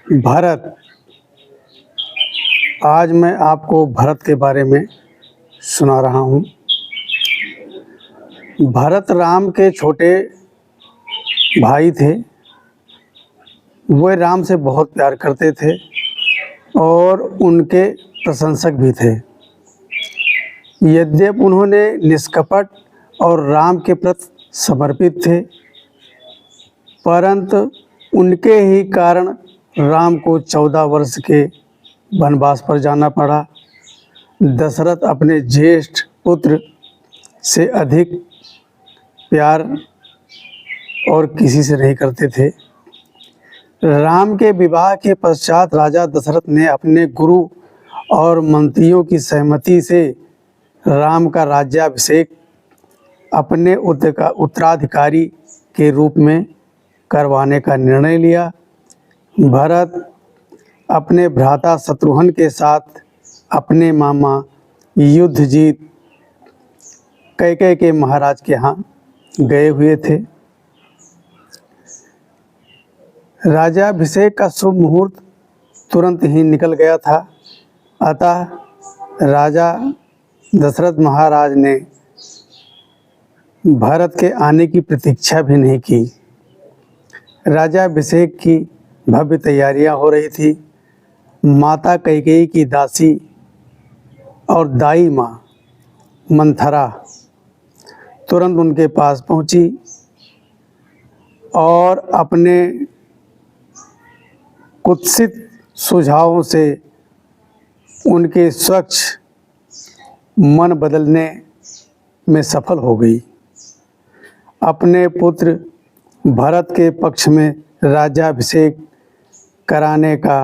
भारत। आज मैं आपको भारत के बारे में सुना रहा हूँ। भरत राम के छोटे भाई थे। वे राम से बहुत प्यार करते थे और उनके प्रशंसक भी थे। यद्यपि उन्होंने निष्कपट और राम के प्रति समर्पित थे, परंतु उनके ही कारण राम को 14 वर्ष के वनवास पर जाना पड़ा। दशरथ अपने ज्येष्ठ पुत्र से अधिक प्यार और किसी से नहीं करते थे। राम के विवाह के पश्चात राजा दशरथ ने अपने गुरु और मंत्रियों की सहमति से राम का राज्याभिषेक अपने उत्तराधिकारी के रूप में करवाने का निर्णय लिया। भरत अपने भ्राता शत्रुघ्न के साथ अपने मामा युद्धजीत कैकेयी के महाराज के यहाँ गए हुए थे। राज्याभिषेक का शुभ मुहूर्त तुरंत ही निकल गया था, अतः राजा दशरथ महाराज ने भरत के आने की प्रतीक्षा भी नहीं की। राज्याभिषेक की भव्य तैयारियां हो रही थी। माता कैकेयी की दासी और दाई माँ मंथरा तुरंत उनके पास पहुंची और अपने कुत्सित सुझावों से उनके स्वच्छ मन बदलने में सफल हो गई। अपने पुत्र भरत के पक्ष में राज्याभिषेक कराने का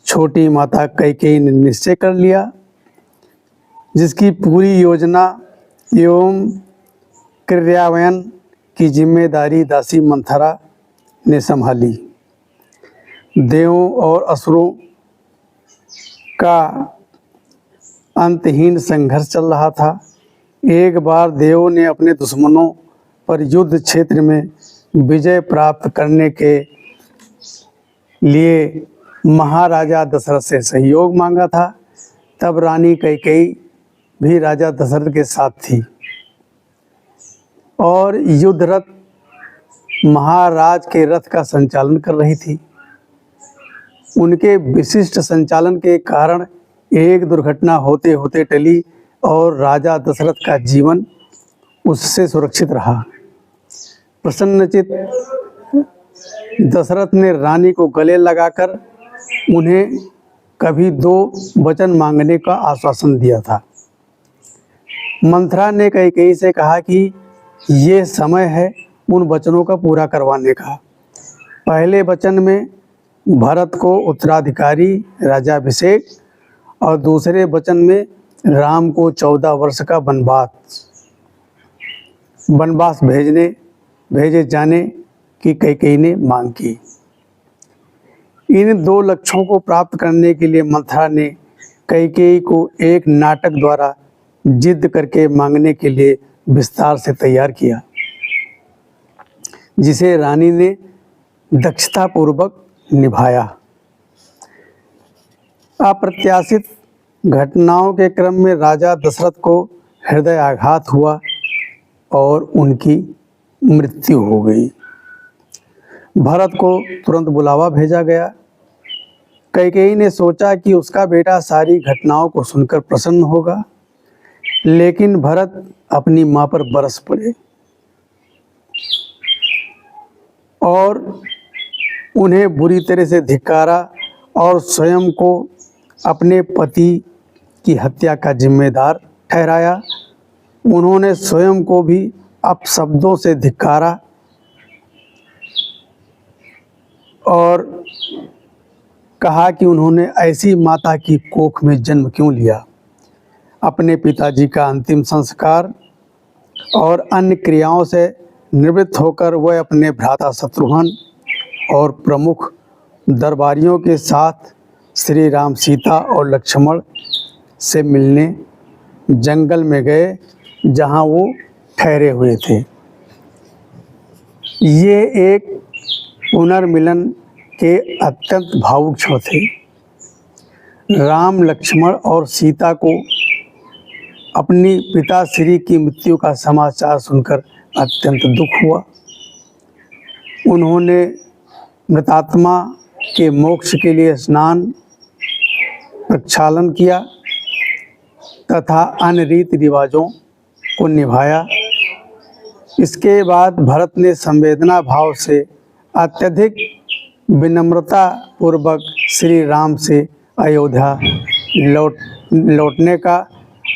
छोटी माता कैकेयी ने निश्चय कर लिया, जिसकी पूरी योजना एवं क्रियान्वयन की जिम्मेदारी दासी मंथरा ने संभाली। देवों और असुरों का अंतहीन संघर्ष चल रहा था। एक बार देवों ने अपने दुश्मनों पर युद्ध क्षेत्र में विजय प्राप्त करने के लिए महाराजा दशरथ से सहयोग मांगा था। तब रानी कैकेयी भी राजा दशरथ के साथ थी और युद्धरत महाराज के रथ का संचालन कर रही थी। उनके विशिष्ट संचालन के कारण एक दुर्घटना होते होते टली और राजा दशरथ का जीवन उससे सुरक्षित रहा। प्रसन्नचित दशरथ ने रानी को गले लगाकर उन्हें कभी 2 वचन मांगने का आश्वासन दिया था। मंथरा ने कैकेयी से कहा कि ये समय है उन वचनों का पूरा करवाने का। पहले वचन में भरत को उत्तराधिकारी राज्याभिषेक और दूसरे वचन में राम को 14 वर्ष का वनवास भेजे जाने की कैकेयी ने मांग की। इन 2 लक्ष्यों को प्राप्त करने के लिए मंथरा ने कैकेयी को एक नाटक द्वारा जिद करके मांगने के लिए विस्तार से तैयार किया, जिसे रानी ने दक्षतापूर्वक निभाया। अप्रत्याशित घटनाओं के क्रम में राजा दशरथ को हृदय आघात हुआ और उनकी मृत्यु हो गई। भरत को तुरंत बुलावा भेजा गया। कैकेयी ने सोचा कि उसका बेटा सारी घटनाओं को सुनकर प्रसन्न होगा, लेकिन भरत अपनी मां पर बरस पड़े और उन्हें बुरी तरह से धिक्कारा और स्वयं को अपने पति की हत्या का जिम्मेदार ठहराया। उन्होंने स्वयं को भी अपशब्दों से धिक्कारा और कहा कि उन्होंने ऐसी माता की कोख में जन्म क्यों लिया। अपने पिताजी का अंतिम संस्कार और अन्य क्रियाओं से निवृत्त होकर वह अपने भ्राता शत्रुघ्न और प्रमुख दरबारियों के साथ श्री राम, सीता और लक्ष्मण से मिलने जंगल में गए, जहां वो ठहरे हुए थे। ये एक पुनर्मिलन के अत्यंत भावुक क्षण थे। राम, लक्ष्मण और सीता को अपनी पिता श्री की मृत्यु का समाचार सुनकर अत्यंत दुख हुआ। उन्होंने मृतात्मा के मोक्ष के लिए स्नान, प्रक्षालन किया तथा अन्य रीति रिवाजों को निभाया। इसके बाद भरत ने संवेदना भाव से अत्यधिक विनम्रता पूर्वक श्री राम से अयोध्या लौटने का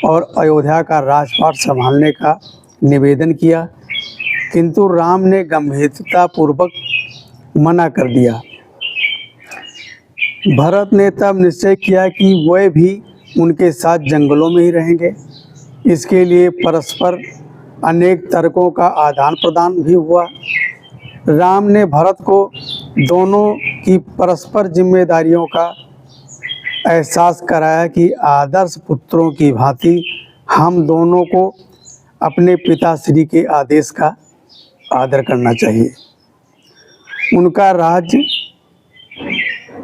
और अयोध्या का राजपाट संभालने का निवेदन किया, किंतु राम ने गंभीरता पूर्वक मना कर दिया। भरत ने तब निश्चय किया कि वह भी उनके साथ जंगलों में ही रहेंगे। इसके लिए परस्पर अनेक तर्कों का आदान प्रदान भी हुआ। राम ने भरत को दोनों की परस्पर जिम्मेदारियों का एहसास कराया कि आदर्श पुत्रों की भांति हम दोनों को अपने पिताश्री के आदेश का आदर करना चाहिए। उनका राज्य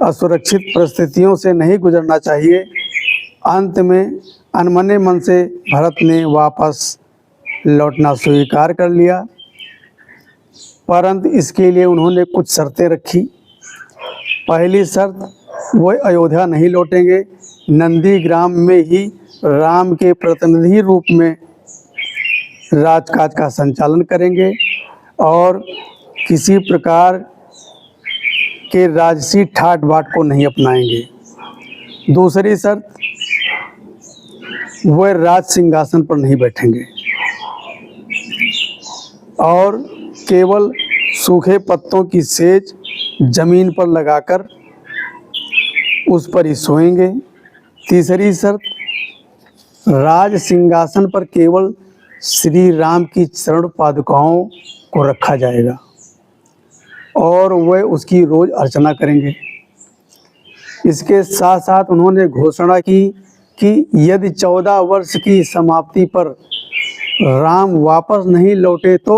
असुरक्षित परिस्थितियों से नहीं गुजरना चाहिए। अंत में अनमने मन से भरत ने वापस लौटना स्वीकार कर लिया, परंतु इसके लिए उन्होंने कुछ शर्तें रखी। पहली शर्त, वह अयोध्या नहीं लौटेंगे, नंदीग्राम में ही राम के प्रतिनिधि रूप में राजकाज का संचालन करेंगे और किसी प्रकार के राजसी ठाट बाट को नहीं अपनाएंगे। दूसरी शर्त, वह राज सिंहासन पर नहीं बैठेंगे और केवल सूखे पत्तों की सेज जमीन पर लगाकर उस पर ही सोएंगे। तीसरी शर्त, राज सिंहासन पर केवल श्री राम की चरण पादुकाओं को रखा जाएगा और वह उसकी रोज अर्चना करेंगे। इसके साथ साथ उन्होंने घोषणा की कि यदि 14 वर्ष की समाप्ति पर राम वापस नहीं लौटे तो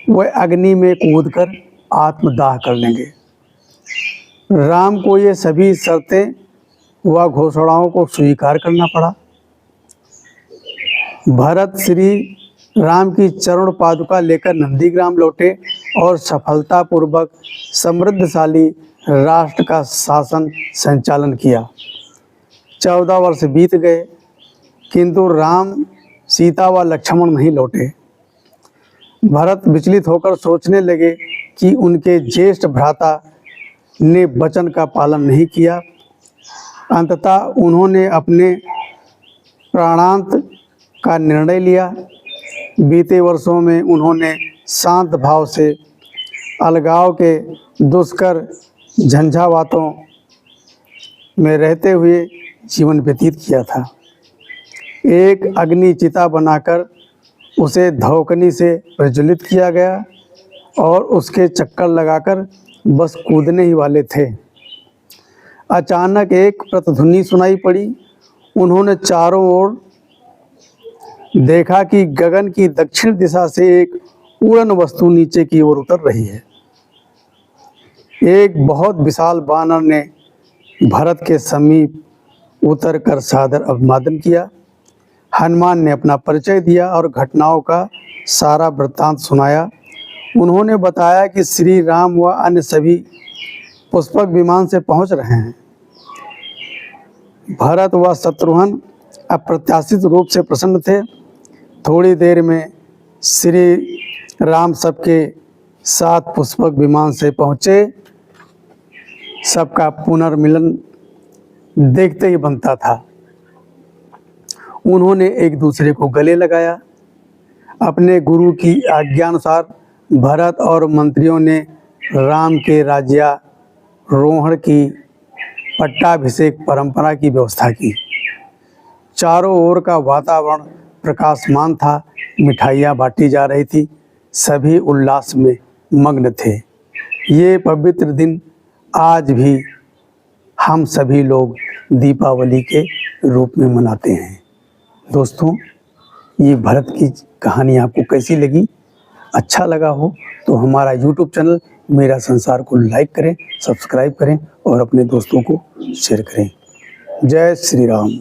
वह अग्नि में कूदकर आत्मदाह कर लेंगे। राम को ये सभी शर्तें व घोषणाओं को स्वीकार करना पड़ा। भरत श्री राम की चरण पादुका लेकर नंदीग्राम लौटे और सफलतापूर्वक समृद्धशाली राष्ट्र का शासन संचालन किया। 14 वर्ष बीत गए, किंतु राम, सीता व लक्ष्मण नहीं लौटे। भरत विचलित होकर सोचने लगे कि उनके ज्येष्ठ भ्राता ने वचन का पालन नहीं किया। अंततः उन्होंने अपने प्राणांत का निर्णय लिया। बीते वर्षों में उन्होंने शांत भाव से अलगाव के दुष्कर झंझावातों में रहते हुए जीवन व्यतीत किया था। एक अग्नि चिता बनाकर उसे धौकनी से प्रज्वलित किया गया और उसके चक्कर लगाकर बस कूदने ही वाले थे। अचानक एक प्रतिध्वनि सुनाई पड़ी। उन्होंने चारों ओर देखा कि गगन की दक्षिण दिशा से एक उड़न वस्तु नीचे की ओर उतर रही है। एक बहुत विशाल वानर ने भरत के समीप उतरकर सादर अभिवादन किया। हनुमान ने अपना परिचय दिया और घटनाओं का सारा वृत्तांत सुनाया। उन्होंने बताया कि श्री राम व अन्य सभी पुष्पक विमान से पहुंच रहे हैं। भरत व शत्रुघ्न अप्रत्याशित रूप से प्रसन्न थे। थोड़ी देर में श्री राम सबके साथ पुष्पक विमान से पहुँचे। सबका पुनर्मिलन देखते ही बनता था। उन्होंने एक दूसरे को गले लगाया। अपने गुरु की आज्ञानुसार भरत और मंत्रियों ने राम के राज्यारोहण की पट्टाभिषेक परंपरा की व्यवस्था की। चारों ओर का वातावरण प्रकाशमान था। मिठाइयाँ बांटी जा रही थी। सभी उल्लास में मग्न थे। ये पवित्र दिन आज भी हम सभी लोग दीपावली के रूप में मनाते हैं। दोस्तों, ये भरत की कहानी आपको कैसी लगी? अच्छा लगा हो तो हमारा YouTube चैनल मेरा संसार को लाइक करें, सब्सक्राइब करें और अपने दोस्तों को शेयर करें। जय श्री राम।